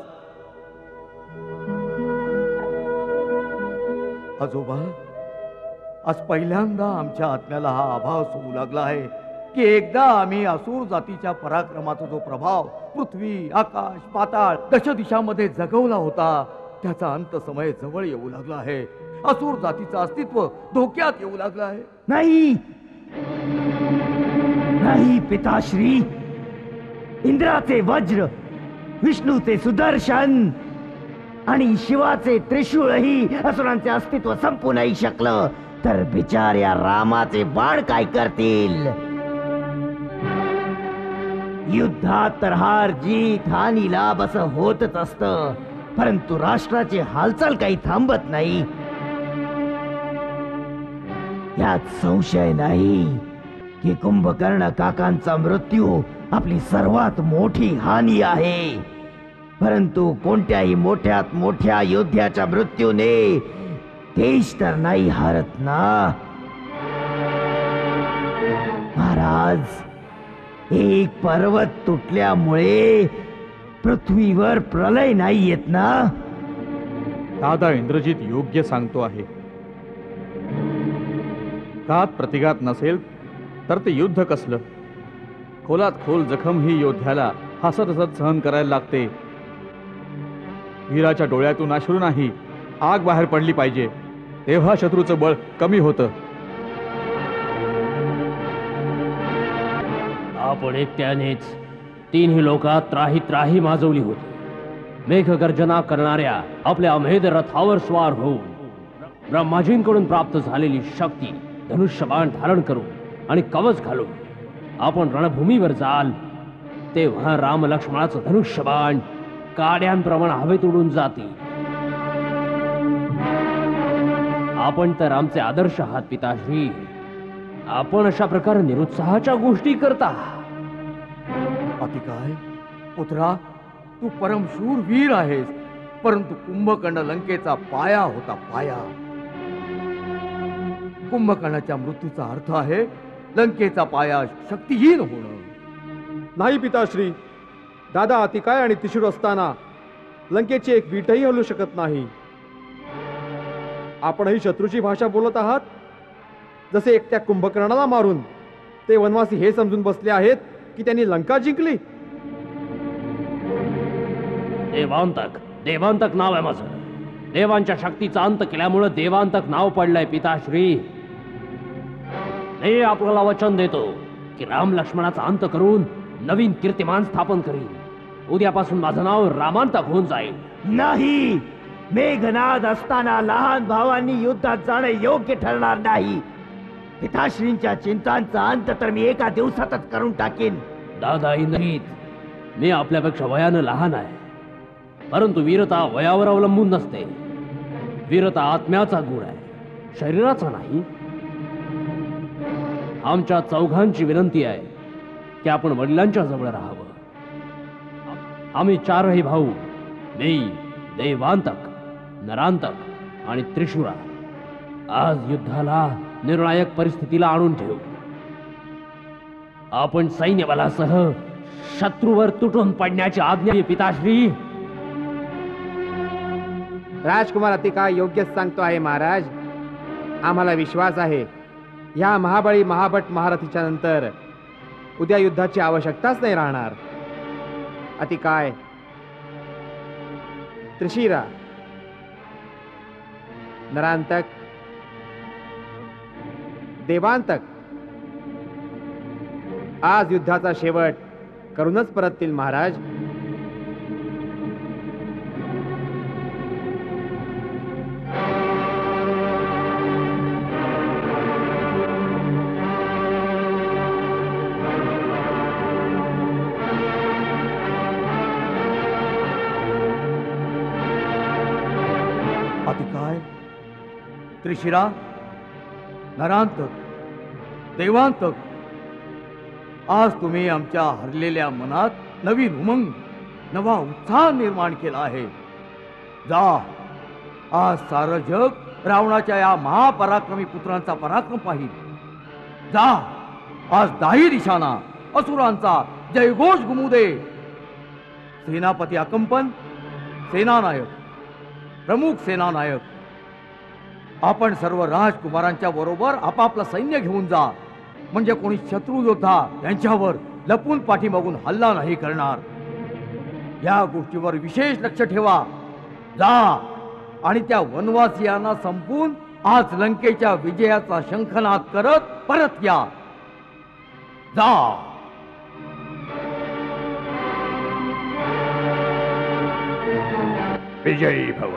आजोबा, आज पहिल्यांदा आमच्या आत्म्याला हा आभास होऊ लागला आहे की एकदा आम्ही असुर जातीच्या पराक्रमाचा जो प्रभाव पृथ्वी, आकाश, पाताळ, दशदिशांमध्ये जगवला होता त्याचा अंत समय जवळ येऊ लागला आहे. असुर जातीचं अस्तित्व धोक्यात येऊ लागलं आहे. नाही नाही पिताश्री, इंद्राचे वज्र, विष्णूचे सुदर्शन आणि शिवाचे त्रिशूळही असुरांचे अस्तित्व संपू नाही शकलं तर बिचाऱ्या रामाचे बाण काय करतील? युद्धात तर हार जीत हानी लाभ असं होतच असतं, परंतु राष्ट्राची हालचाल काही थांबत नाही यात संशय नाही की कुंभकर्ण काकांचा मृत्यू आपली सर्वात मोठी हानी आहे. परंतु कोणत्याही मोठ्यात मोठ्या योद्ध्याच्या मृत्यूने देश तर नाही हारत ना महाराज. एक पर्वत तुटल्यामुळे पृथ्वीवर प्रलय नाही येत ना. दादा इंद्रजित योग्य सांगतो आहे. घात प्रतिघात नसेल तर ते युद्ध कसलं? खोलात खोल जखम ही योद्ध्याला हसत हसत सहन करायला लागते. वीराच्या डोळ्यातून अश्रू नाही, आग बाहेर पडली पाहिजे, तेव्हा शत्रूचं बळ कमी होतं. आपण एकट्यानेच तीनही लोकात त्राही त्राही माजवली होती. मेघगर्जना करणाऱ्या आपल्या अमेध रथावर स्वार होऊन ब्रह्माजींकडून प्राप्त झालेली शक्ती धनुष्यबाण धारण करून आणि कवच घालून आपण रणभूमीवर जाल तेव्हा राम लक्ष्मणाचं धनुष्यबाण काड्यांप्रमाणे हवेत उडून जातील. आपण तर आमचे आदर्श आहात पिताश्री. आपण अशा प्रकारे निरुत्साहाच्या गोष्टी करता. अति काय पुत्रा, तू परमशूर वीर आहेस, परंतु कुंभकर्ण लंकेचा पाया होता, पाया. कुंभकर्णाच्या मृत्यूचा अर्थ आहे लंकेचा पाया शक्तिहीन होणं. नाही पिताश्री, दादा अतिकाय आणि त्रिशूळ असताना लंकेची एक वीटही हलू शकत नाही. आपणही शत्रूची भाषा बोलत आहात. जसे एकट्या कुंभकर्णाला मारून ते वनवासी हे समजून बसले आहेत की त्यांनी लंका जिंकली. देवांतक, देवांतक नाव आहे माझं. देवांच्या शक्तीचा अंत केल्यामुळे देवांतक नाव पडलंय पिताश्री. मी आपल्याला वचन देतो की राम लक्ष्मणाचा अंत करून नवीन कीर्तिमान स्थापन करीन. उद्यापासून माझं नाव रामांतक होऊन जाईल. नाही, मेघनाद असताना लहान भावांनी युद्धात जाणे योग्य ठरणार नाही. पिताश्रींच्या चिंतांचा अंत तर मी एका दिवसातच करून टाकीन. दादाही नाहीत. मी आपल्यापेक्षा वयानं लहान आहे, परंतु वीरता वयावर अवलंबून नसते. वीरता आत्म्याचा गुण आहे, शरीराचा नाही. आमच्या चौघांची विनंती आहे की आपण वडिलांच्या जवळ राहावं. आम्ही चारही भाऊ, मी, देवांतक, नरांतक आणि त्रिशूरा, आज युद्धाला निर्णायक परिस्थितीला आणून ठेवू. आपण सैन्य बलासह शत्रूवर तुटून पडण्याची आज्ञा आहे पिताश्री. राजकुमार अतिकाय योग्यच सांगतो आहे महाराज. आम्हाला विश्वास आहे या महाबळी महाभट महारथीच्या नंतर उद्या युद्धाची आवश्यकताच नाही राहणार. अतिकाय, त्रिशिरा, नरांतक, देवांतक आज युद्धाचा शेवट करूनच परततील महाराज. अतिकाय, त्रिशिरा, नरांतक, देवांतक, आज तुम्ही आमच्या हरलेल्या मनात नवीन उमंग, नवा उत्साह निर्माण केला आहे. जा, आज सारं जग रावणाच्या या महापराक्रमी पुत्रांचा पराक्रम पाहिल. जा, आज दाही दिशांना असुरांचा जयघोष घुमू दे. सेनापती अकंपन, सेनानायक, प्रमुख सेनानायक, आपण सर्व राजकुमारांच्या बरोबर आपापलं सैन्य घेऊन जा. म्हणजे कोणी शत्रू योद्धा यांच्यावर लपून पाठीमागून हल्ला नाही करणार. या गोष्टीवर विशेष लक्ष ठेवा. जा आणि त्या वनवासियांना संपून आज लंकेच्या विजयाचा शंखनाद करत परत या. जा. विजयी भव.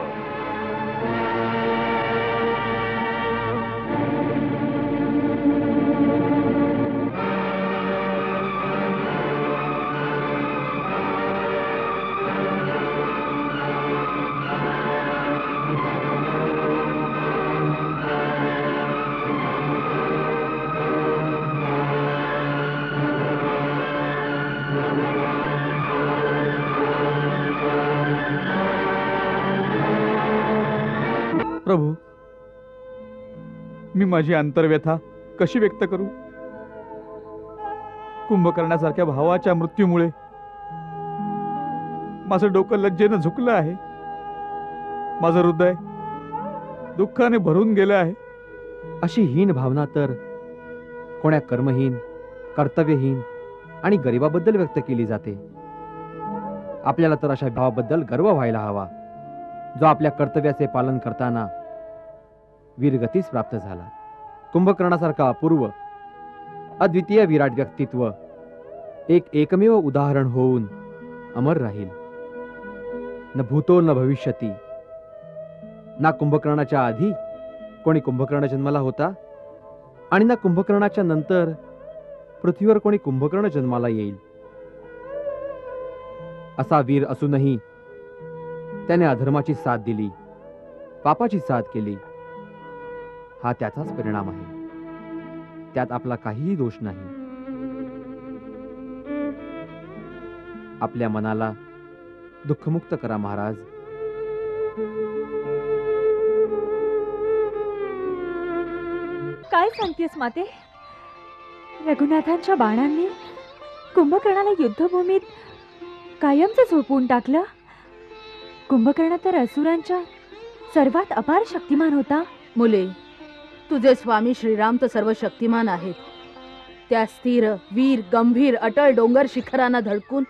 प्रभू, मी माझी अंतर्व्यथा कशी व्यक्त करू? कुंभकर्णासारख्या भावाच्या मृत्यूमुळे माझं डोकं लज्जेनं झुकलं आहे. माझं हृदय दुःखाने भरून गेलं आहे. अशी हीन भावना तर कोण्या कर्महीन, कर्तव्यहीन आणि गरिबाबद्दल व्यक्त केली जाते. आपल्याला तर अशा भावाबद्दल गर्व व्हायला हवा जो आपल्या कर्तव्याचे पालन करताना वीरगतीस प्राप्त झाला. कुंभकर्णासारखा अपूर्व अद्वितीय विराट व्यक्तित्व एकमेव उदाहरण होऊन अमर राहील. न भूतो न भविष्यती. ना कुंभकर्णाच्या आधी कोणी कुंभकर्ण जन्माला होता आणि ना कुंभकर्णाच्या नंतर पृथ्वीवर कोणी कुंभकर्ण जन्माला येईल. असा वीर असूनही त्याने अधर्माची साथ दिली, पापाची साथ केली. हा त्याचाच परिणाम आहे. त्यात आपला काहीही दोष नाही. आपल्या मनाला दुःखमुक्त करा महाराज. काय सांगतेस माते? रघुनाथांच्या बाणांनी कुंभकर्णाला युद्धभूमीत कायमच झोपवून टाकलं. कुंभकर्ण तर असुरांच्या सर्वात अपार शक्तिमान होता. मुले, तुझे स्वामी श्रीराम तर सर्व शक्तिमान आहेत. त्या स्थिर, वीर, गंभीर, अटळ डोंगर शिखरांना धडकून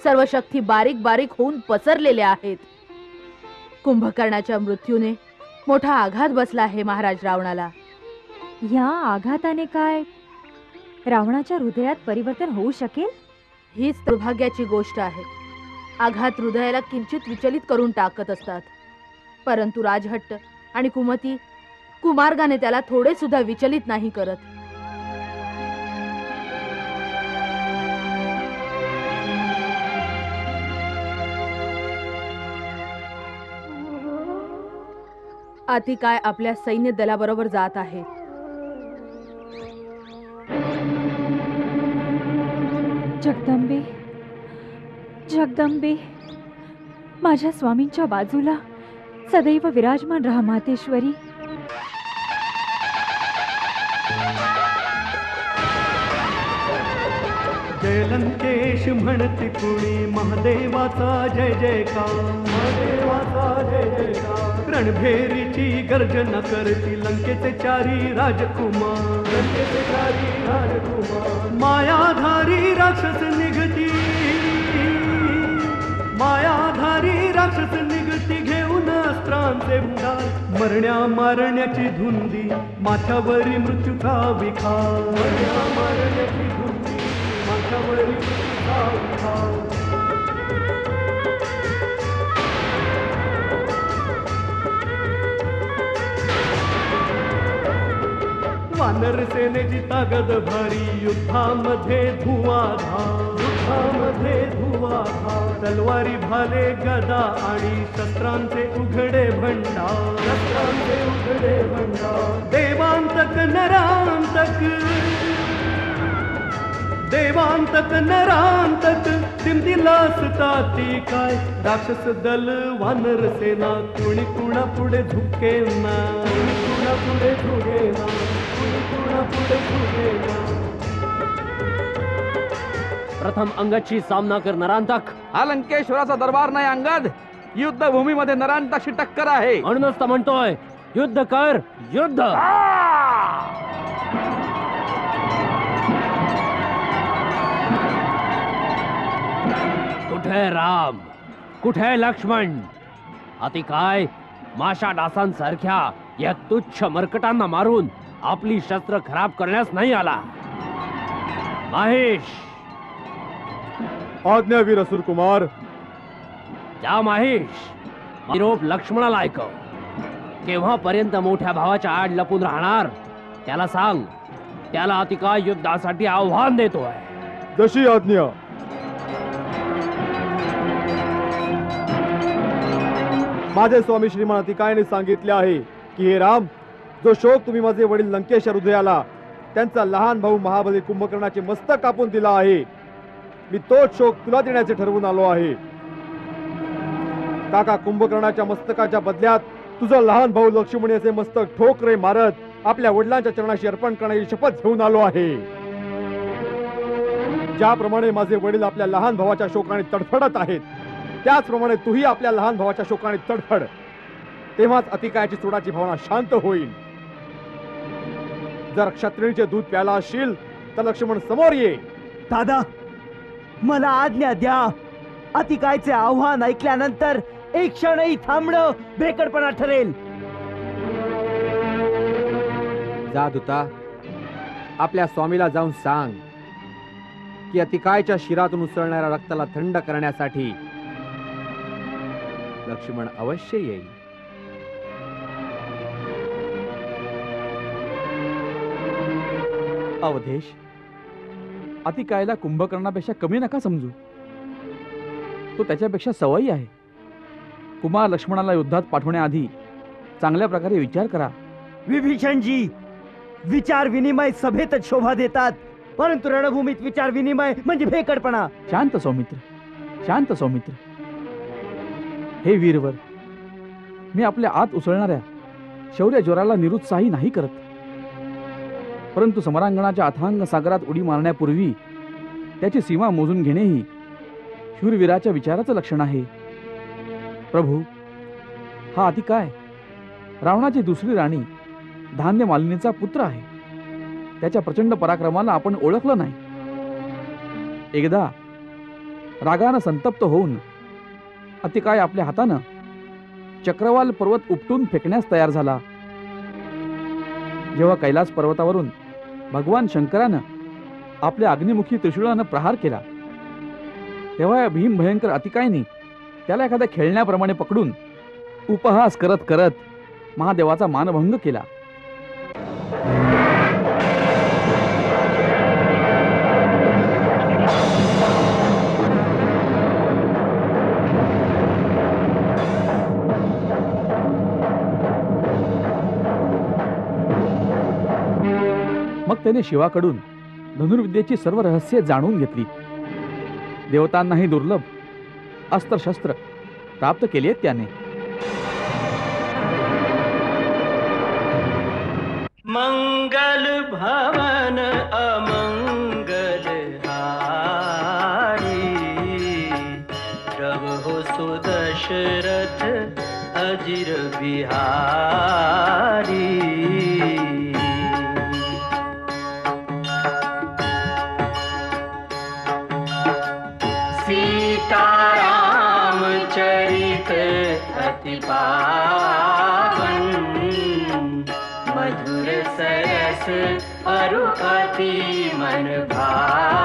सर्व शक्ती बारीक बारीक होऊन पसरलेल्या आहेत. कुंभकर्णाच्या मृत्यूने मोठा आघात बसला आहे महाराज रावणाला. या आघाताने काय रावणाच्या हृदयात परिवर्तन होऊ शकेल? हीच दुर्भाग्याची गोष्ट आहे. आघात हृदयाला किंचित विचलित करून टाकत असतात, परंतु राजहट्ट आणि कुमती कुमार्गाने त्याला थोडे सुद्धा विचलित नाही करत. अतिकाय आपल्या सैन्य दलाबरोबर जात आहे. जगदंबे, जगदंबे, माझ्या स्वामींच्या बाजूला सदैव विराजमान राहा मातेश्वरी. जय लंकेश म्हणती कुणी महादेवाचा जय जयकार, महादेवाचा जय जयकार. रणभेरीची गर्जना करती लंकेचे चारी राजकुमार, लंकेचे चारी राजकुमार. मायाधारी राक्षस निघती, मायाधारी राक्षस निघती घेऊन अस्त्रांचे भंडार. मरण्या मारण्याची धुंदी माथ्यावरी मृत्यूचा विखार, मरण्या मारण्याची धुंदी माथ्यावरी मृत्यूचा विखार. वानर सेनेची ताकद भारी युद्धामध्ये धुवाधार, युद्धामध्ये धुवाधार. तलवारी भाले गदा आणि शस्त्रांचे उघडे भंडार, शस्त्रांचे उघडे भंडार. देवांतक नरांतक, देवांतक नरांतक दिमदिला असताती काय. राक्षस दल वानर सेना कुणी कुणा पुढे झुकेना, कुणी कुणा पुढे झुकेना, कुणी कुणा पुढे झुकेना. प्रथम अंगदशी सामना कर नरांतक. हा लंकेश्वराचा दरबार नाही अंगद, युद्धभूमीमध्ये नरांतकशी टक्कर आहे. म्हणूनच तर म्हणतोय युद्ध कर, युद्ध. कुठे राम, कुठे लक्ष्मण? अतिकाय माशा डासांसारख्या या तुच्छ मरकटांना मारून आपली शस्त्र खराब करण्यास नाही आला. महेश, आज्ञा वीर असुर कुमार. जा महेश, निरोप लक्ष्मणाला ऐकव. केव्हापर्यंत मोठ्या भावाच्या आड लपून राहणार त्याला सांग. त्याला अतिकाय युद्धासाठी आव्हान देतोय. जशी आज्ञा. माझे स्वामी श्रीमान अतिकायने सांगितले आहे की हे राम, जो शोक तुम्ही माझे वडील लंकेश हृदयाला त्यांचा लहान भाऊ महाबली कुंभकर्णाचे मस्तक कापून दिला आहे, मी तोच शोक तुला देण्याचे ठरवून आलो आहे. काका कुंभकर्णाच्या मस्तकाच्या बदल्यात तुझा लहान भाऊ लक्ष्मण याचे मस्तक ठोकरे मारत आपल्या वडिलांच्या चरणाशी अर्पण करण्याची शपथ घेऊन आलो आहे. ज्याप्रमाणे माझे वडील आपल्या लहान भावाच्या शोकाने तडफडत आहेत, त्याचप्रमाणे तूही आपल्या लहान भावाच्या शोकाने तडफड. तेव्हाच अतिकायाची चुडाची भावना शांत होईल. जर क्षत्रिणीचे दूध प्याला असशील तर लक्ष्मण समोर ये. दादा, मला आज्ञा द्या. अतिकायचे आव्हान ऐकल्यानंतर एक क्षणही थांबणं भेकडपणा ठरेल. जा दूता, आपल्या स्वामीला जाऊन सांग की अतिकायच्या शिरातून उसळणाऱ्या रक्ताला थंड करण्यासाठी लक्ष्मण अवश्य येईल. अवधेश, अतिकायला कुंभकर्णापेक्षा कमी नका समजू. तो त्याच्यापेक्षा सवयी आहे. कुमार लक्ष्मणाला युद्धात पाठवण्याआधी चांगल्या प्रकारे विचार करा. विभीषणजी, विचार विनिमय सभेतच शोभा देतात, परंतु रणभूमीत विचार विनिमय म्हणजे भेकडपणा. शांत सौमित्र, शांत सौमित्र. हे वीरवर, मी आपल्या आत उसळणाऱ्या शौर्य ज्वराला निरुत्साही नाही करत, परंतु समरांगणाच्या अथांग सागरात उडी मारण्यापूर्वी त्याची सीमा मोजून घेणेही शूरवीराच्या विचाराचं लक्षण आहे. प्रभू, हा अतिकाय रावणाची दुसरी राणी धान्य मालिनीचा पुत्र आहे. त्याच्या प्रचंड पराक्रमाला आपण ओळखलं नाही. एकदा रागानं संतप्त होऊन अतिकाय आपल्या हातानं चक्रवाल पर्वत उपटून फेकण्यास तयार झाला. जेव्हा कैलास पर्वतावरून भगवान शंकरानं आपल्या अग्निमुखी त्रिशूळानं प्रहार केला, तेव्हा या भीम भयंकर अतिकायनी त्याला एखाद्या खेळण्याप्रमाणे पकडून उपहास करत करत महादेवाचा मानभंग केला. मग त्याने शिवाकडून धनुर्विद्येची सर्व रहस्ये जाणून घेतली. देवतांनाही दुर्लभ अस्त्रशस्त्र प्राप्त केली आहेत त्याने. मंगल भवन अमंगल हारी, प्रभु सुदशरथ अजिर बिहारी. सीताराम चरित अति पावन, मधुर सरस अरु अति मन भावन.